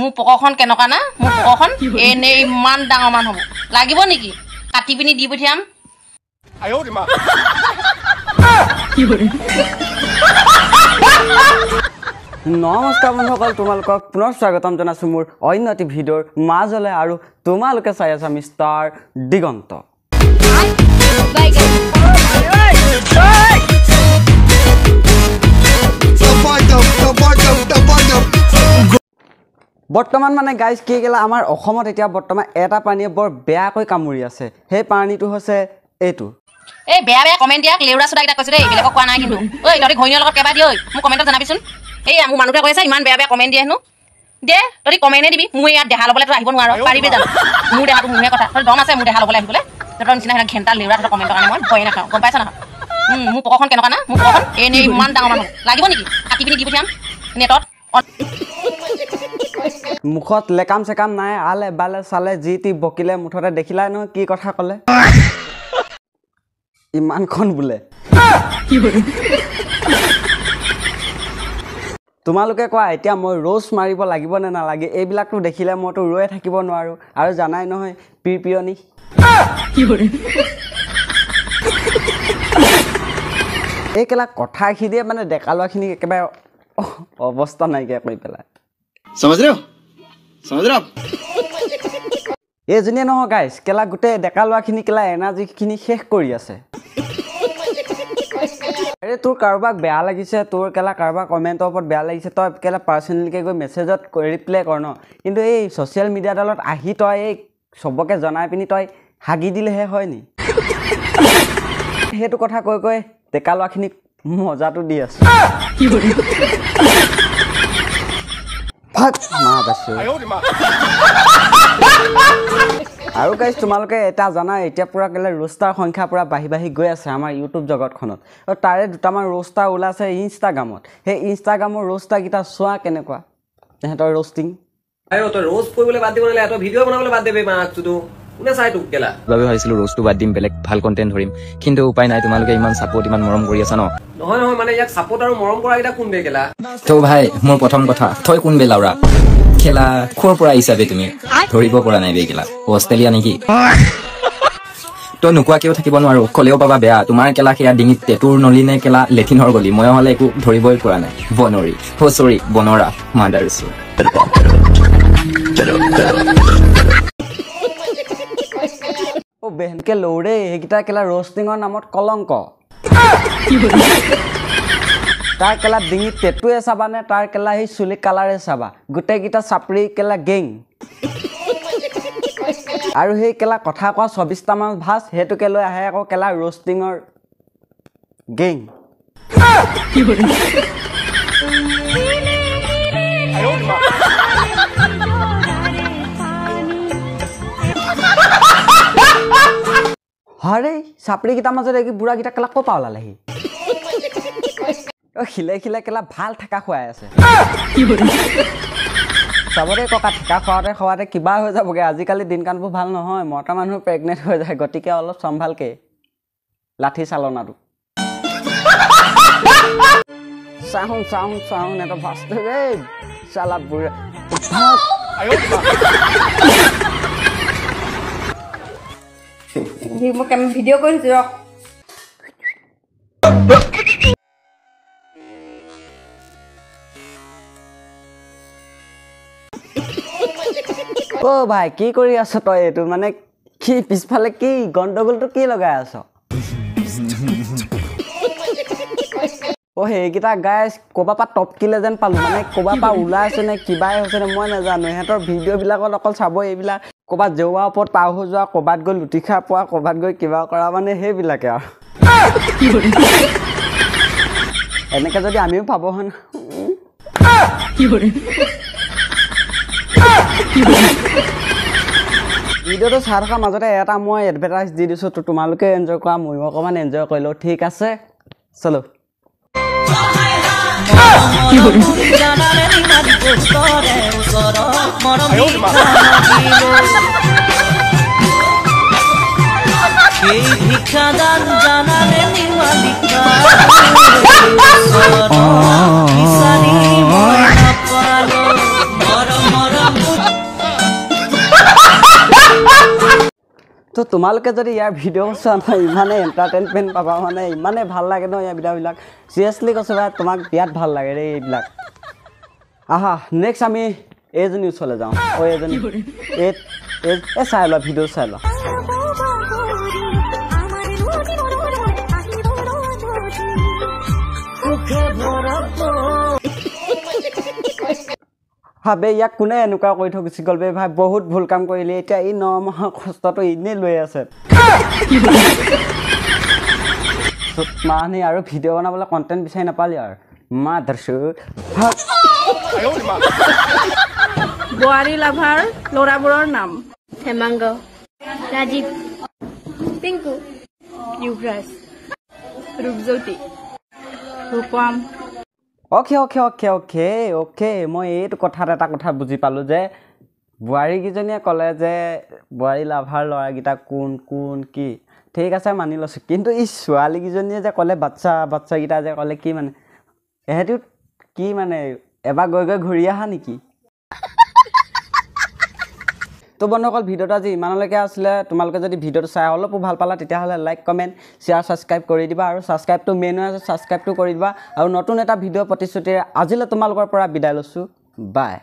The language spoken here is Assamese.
মোৰ পকখন কেনেকুৱা না মোৰ পকখন এনে ইমান ডাঙৰ মান হ'ব লাগিব নেকি কাটি পিনি দি পঠিয়াম নমস্কাৰ বন্ধুসকল তোমালোকক পুনৰ স্বাগতম জনাইছোঁ মোৰ অন্য এটি ভিডিঅ'ৰ মাজলৈ আৰু তোমালোকে চাই আছা মিষ্টাৰ দিগন্ত বৰ্তমান মানে গাইজ কি গেলা আমাৰ অসমত এতিয়া বৰ্তমান এটা প্ৰাণীয়ে বৰ বেয়াকৈ কামুৰি আছে সেই প্ৰাণীটো হৈছে এইটো এই বেয়া বেয়া কমেণ্ট দিয়া লেউৰা চুৰা কিটা কৈছে দেই এইবিলাকক কোৱা নাই কিন্তু ঐ তহঁতি ঘৈণীৰ লগত কেবা দিয় মোক কমেণ্টত জনাবিচোন এই মোৰ মানুহটোৱে কৈছে ইমান বেয়া বেয়া কমেণ্ট দিয়ে হেনো দে তহঁতি কমেণ্টে দিবি মোৰ ইয়াত দেহা ল'বলৈ তই আহিব নোৱাৰ পাৰিবি জানো মোৰ দেহাটো মোৰহে কথা তই দম আছে মোৰ দেহা ল'বলৈ আহিবলৈ তহঁতৰ নিচিনা সেনেকৈ ঘেণ্টা লেউৰা তহঁতৰ কমেণ্টৰ কাৰণে মই ভয়ে নাখাওঁ গম পাইছা নহয় মোৰ পকখন কেনেকুৱা না মোৰ পকখন এনেই ইমান ডাঙৰ মানুহ লাগিব নেকি কাটি পিনি দি পঠিয়াম নেটত মুখত লেকাম চেকাম নাই আলে বালে চালে যি টি বকিলে মুঠতে দেখিলাই নহয় কি কথা ক'লে ইমানখন বোলে তোমালোকে কোৱা এতিয়া মই ৰ'জ মাৰিব লাগিব নে নালাগে এইবিলাকতো দেখিলে মইতো ৰৈ থাকিব নোৱাৰোঁ আৰু জানাই নহয় পিয়নি এই কেলা কথাখিনিয়ে মানে ডেকা ল'ৰাখিনি একেবাৰে অৱস্থা নাইকিয়া কৰি পেলাই এইজনীয়ে নহয় গাইজ কেলা গোটেই ডেকা ল'ৰাখিনি কেলা এনাৰ্জিখিনি শেষ কৰি আছে আৰে তোৰ কাৰোবাক বেয়া লাগিছে তোৰ কেলা কাৰোবাক কমেণ্টৰ ওপৰত বেয়া লাগিছে তই কেলা পাৰ্চনেলিকৈ গৈ মেছেজত ৰিপ্লাই কৰ ন কিন্তু এই ছ'চিয়েল মিডিয়াডালত আহি তই এই চবকে জনাই পিনি তই হাগি দিলেহে হয় নি সেইটো কথা কৈ কৈ ডেকা ল'ৰাখিনিক মজাটো দি আছো আৰু গাইজ তোমালোকে এটা জানা এতিয়া পুৰা কেলে ৰোষ্টাৰ সংখ্যা পুৰা বাঢ়ি বাঢ়ি গৈ আছে আমাৰ ইউটিউব জগতখনত আৰু তাৰে দুটামান ৰোষ্টাৰ ওলাইছে ইনষ্টাগ্ৰামত সেই ইনষ্টাগ্ৰামৰ ৰোষ্টাৰকেইটা চোৱা কেনেকুৱা তেহেঁতৰ ৰোষ্টিং তই ৰোজ কৰিবলৈ বাদ দিব নালাগে তই ভিডিঅ' বনাবলৈ বাদ দিবি মাকটো কোনে চাই তোক কেলা বাবে ভাবিছিলো ৰোজটো বাদ দিম বেলেগ ভাল কণ্টেণ্ট ধৰিম কিন্তু উপায় নাই তোমালোকে ইমান ছাপোৰ্ট ইমান মৰম কৰি আছা ন নহয় নহয় মানে ইয়াক ছাপোৰ্ট আৰু মৰম কৰা কেইটা কোন বে কেলা তো ভাই মোৰ প্ৰথম কথা তই কোন বে লাউৰা খেলা ক'ৰ পৰা আহিছা বে তুমি ধৰিব পৰা নাই বে কেলা অষ্ট্ৰেলিয়া নেকি তই নোকোৱাকেও থাকিব নোৱাৰো ক'লেও পাবা বেয়া তোমাৰ কেলা সেয়া ডিঙিত টেটুৰ নলি নে কেলা লেথিনৰ গলি মই হ'লে একো ধৰিবই পৰা নাই বনৰী চৰি বনৰা মাদাৰছো বেহেনকে লৌৰে সেইকেইটা কেলা ৰোষ্টিঙৰ নামত কলংক তাৰ কেলা ডিঙিত টেটুৱে চাবা নে তাৰ কেলা সেই চুলি কালাৰে চাবা গোটেইকেইটা চাপৰি কেলা গেং আৰু সেই কেলা কথা কোৱা 24টামান ভাজ সেইটোকে লৈ আহে আকৌ কেলা ৰোষ্টিঙৰ গেং হৰে চাপৰিকেইটাৰ মাজত এই বুঢ়াকেইটা কেলা ক'ৰ পৰা ওলালেহি খিলে খিলে কেলা ভাল ঠেকা খুৱাই আছে চাবৰে ককা ঠেকা খোৱাতে কিবা হৈ যাবগৈ আজিকালি দিনকালবোৰ ভাল নহয় মতা মানুহ প্ৰেগনেণ্ট হৈ যায় গতিকে অলপ চম্ভালকে লাঠি চালনাটো চাওঁ নেট ফাষ্ট ৰে চালা বুঢ়া মোক আমি ভিডিঅ' কৰিছোঁ ৰখ অ' ভাই কি কৰি আছ তই এইটো মানে কি পিছফালে কি গণ্ডগোলটো কি লগাই আছ অ' সেইকেইটা গাইজ ক'ৰবাৰ পৰা টপকিলে যেন পালোঁ মানে ক'ৰবাৰ পৰা ওলাই আছে নে কিবাই হৈছে নে মই নাজানো সিহঁতৰ ভিডিঅ'বিলাকত অকল চাব এইবিলাক ক'ৰবাত জেওৱাৰ ওপৰত পাৰ হৈ যোৱা ক'ৰবাত গৈ লুটি খা পোৱা ক'ৰবাত গৈ কিবা কৰা মানে সেইবিলাকে আৰু এনেকৈ যদি আমিও পাব হয় না ভিডিঅ'টো চাই থকাৰ মাজতে এটা মই এডভাৰটাইজ দি দিছোঁ তো তোমালোকে এনজয় কৰা ময়ো অকণমান এনজয় কৰিলোঁ ঠিক আছে চলো ভিক্ষাদান জানালে নিমালিকা তো তোমালোকে যদি ইয়াৰ ভিডিঅ' চোৱা নহয় ইমানে এণ্টাৰটেইনমেণ্ট পাবা মানে ইমানে ভাল লাগে ন ইয়াৰ ভিডিঅ'বিলাক চিৰিয়াছলি কৈছোঁ ভাই তোমাক বিৰাট ভাল লাগে দেই এইবিলাক আহা নেক্সট আমি এইজনী ওচৰলৈ যাওঁ এইজনী এই চাই লোৱা ভিডিঅ' চাই লোৱা ভাবে ইয়াক কোনে এনেকুৱা কৰি থৈ গুচি গ'ল বে ভাই বহুত ভুল কাম কৰিলে এতিয়া এই 9 মাহৰ কষ্টটো এনেই লৈ আছে মানে আৰু ভিডিঅ' বনাবলৈ কণ্টেণ্ট বিচাৰি নাপালি আৰু মা দৰ্শক বোৱাৰী লাভাৰ ল'ৰাবোৰৰ নাম হেমাংগ ৰাজীৱ পিংকু युवराज रूपज्योति रूपम অ'কে মই এইটো কথাত এটা কথা বুজি পালোঁ যে বোৱাৰীকেইজনীয়ে ক'লে যে বোৱাৰী লাভাৰ ল'ৰাকেইটা কোন কি ঠিক আছে মানি লৈছোঁ কিন্তু এই ছোৱালীকেইজনীয়ে যে ক'লে বাচ্চাকেইটা যে ক'লে কি মানে এহেঁতিও কি মানে এবাৰ গৈ ঘূৰি আহা নেকি তো বন্ধুসকল ভিডিঅ'টো আজি ইমানলৈকে আছিলে তোমালোকে যদি ভিডিঅ'টো চাই অলপো ভাল পালা তেতিয়াহ'লে লাইক কমেণ্ট শ্বেয়াৰ ছাবস্ক্ৰাইব কৰি দিবা আৰু ছাবস্ক্ৰাইবটো মেইন হৈ আছে ছাবস্ক্ৰাইবটো কৰি দিবা আৰু নতুন এটা ভিডিঅ' প্ৰতিশ্ৰুতিৰে আজিলৈ তোমালোকৰ পৰা বিদায় লৈছোঁ বাই